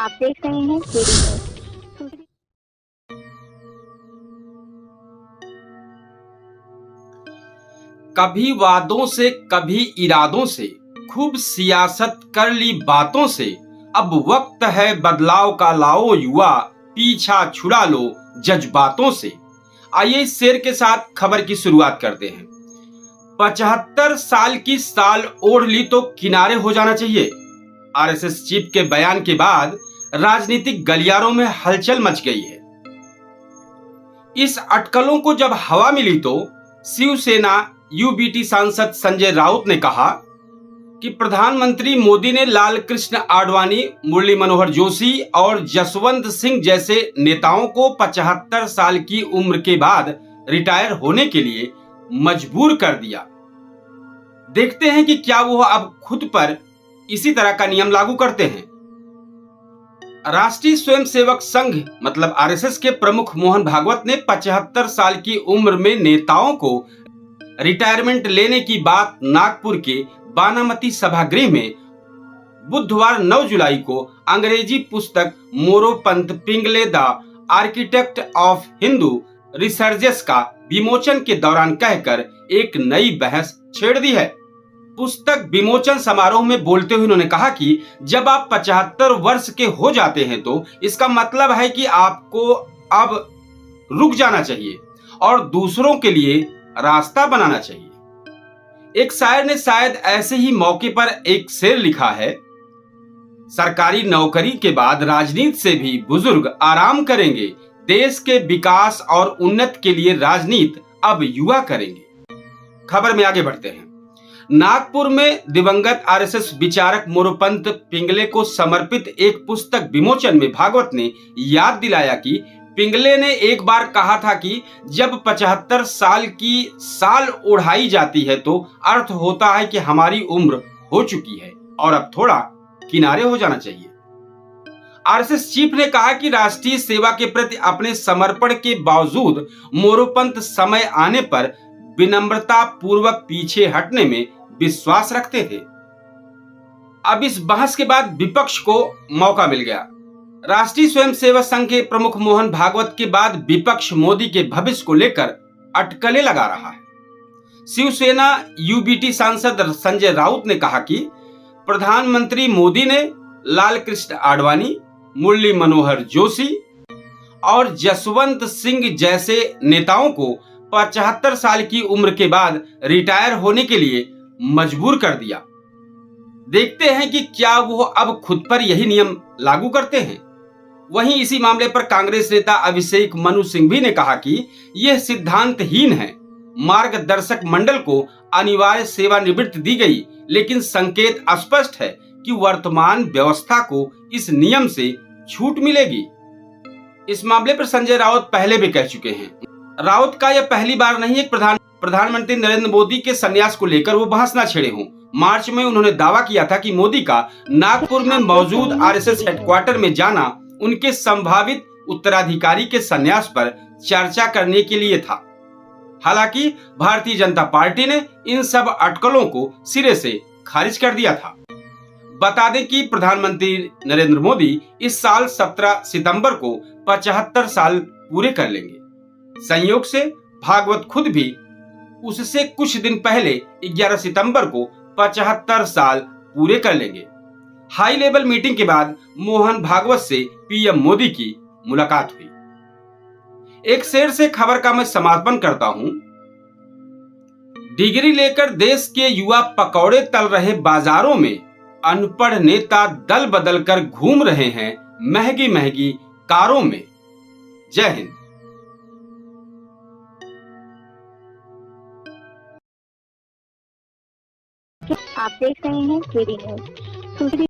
आप देख रहे हैं केडी न्यूज़। कभी वादों से कभी इरादों से, खूब सियासत कर ली बातों से। अब वक्त है बदलाव का, लाओ युवा, पीछा छुड़ा लो जज्बातों से। आइए इस शेर के साथ खबर की शुरुआत करते हैं। 75 साल की साल ओढ़ ली तो किनारे हो जाना चाहिए। आरएसएस चीफ के बयान के बाद राजनीतिक गलियारों में हलचल मच गई है। इस अटकलों को जब हवा मिली तो शिवसेना यूबीटी सांसद संजय राउत ने कहा कि प्रधानमंत्री मोदी ने लाल कृष्ण आडवाणी, मुरली मनोहर जोशी और जसवंत सिंह जैसे नेताओं को 75 साल की उम्र के बाद रिटायर होने के लिए मजबूर कर दिया। देखते हैं कि क्या वो अब खुद पर इसी तरह का नियम लागू करते हैं। राष्ट्रीय स्वयंसेवक संघ मतलब आरएसएस के प्रमुख मोहन भागवत ने 75 साल की उम्र में नेताओं को रिटायरमेंट लेने की बात नागपुर के बानामती सभागृह में बुधवार 9 जुलाई को अंग्रेजी पुस्तक Moropant Pingle the architect of Hindu resurgence का विमोचन के दौरान कहकर एक नई बहस छेड़ दी है। पुस्तक विमोचन समारोह में बोलते हुए उन्होंने कहा कि जब आप 75 वर्ष के हो जाते हैं तो इसका मतलब है कि आपको अब रुक जाना चाहिए और दूसरों के लिए रास्ता बनाना चाहिए। एक शायर ने शायद ऐसे ही मौके पर एक शेर लिखा है, सरकारी नौकरी के बाद राजनीति से भी बुजुर्ग आराम करेंगे, देश के विकास और उन्नति के लिए राजनीति अब युवा करेंगे। खबर में आगे बढ़ते हैं। नागपुर में दिवंगत आरएसएस विचारक मोरोपंत पिंगले को समर्पित एक पुस्तक विमोचन में भागवत ने याद दिलाया कि पिंगले ने एक बार कहा था कि जब 75 साल की साल ओढ़ाई जाती है तो अर्थ होता है कि हमारी उम्र हो चुकी है और अब थोड़ा किनारे हो जाना चाहिए। आरएसएस चीफ ने कहा कि राष्ट्रीय सेवा के प्रति अपने समर्पण के बावजूद मोरोपंत समय आने पर विनम्रता पूर्वक पीछे हटने में विश्वास रखते थे। अब इस बहस के बाद विपक्ष को मौका मिल गया। राष्ट्रीय स्वयंसेवक संघ के प्रमुख मोहन भागवत के बाद विपक्ष मोदी के भविष्य को लेकर अटकलें लगा रहा है। शिवसेना यूबीटी सांसद संजय राउत ने कहा कि प्रधानमंत्री मोदी ने लाल कृष्ण आडवाणी, मुरली मनोहर जोशी और जसवंत सिंह जैसे नेताओं को 75 साल की उम्र के बाद रिटायर होने के लिए मजबूर कर दिया। देखते हैं कि क्या वो अब खुद पर यही नियम लागू करते हैं। वहीं इसी मामले पर कांग्रेस नेता अभिषेक मनु सिंघवी ने कहा कि यह सिद्धांतहीन है। मार्गदर्शक मंडल को अनिवार्य सेवानिवृत्ति दी गई, लेकिन संकेत स्पष्ट है कि वर्तमान व्यवस्था को इस नियम से छूट मिलेगी। इस मामले पर संजय राउत पहले भी कह चुके हैं। राउत का यह पहली बार नहीं है। प्रधानमंत्री नरेंद्र मोदी के संन्यास को लेकर वो बहस न छेड़े हों। मार्च में उन्होंने दावा किया था कि मोदी का नागपुर में मौजूद आरएसएस हेडक्वार्टर में जाना उनके संभावित उत्तराधिकारी के संन्यास पर चर्चा करने के लिए था। हालांकि भारतीय जनता पार्टी ने इन सब अटकलों को सिरे से खारिज कर दिया था। बता दें कि प्रधानमंत्री नरेंद्र मोदी इस साल 17 सितंबर को 75 साल पूरे कर लेंगे। संयोग से भागवत खुद भी उससे कुछ दिन पहले 11 सितंबर को 75 साल पूरे कर लेंगे। हाई लेवल मीटिंग के बाद मोहन भागवत से पीएम मोदी की मुलाकात हुई। एक शेर से खबर का मैं समापन करता हूं। डिग्री लेकर देश के युवा पकौड़े तल रहे बाजारों में अनपढ़ नेता दल बदल कर घूम रहे हैं महंगी महंगी कारों में। जय हिंद। आप देख रहे हैं केडी न्यूज़।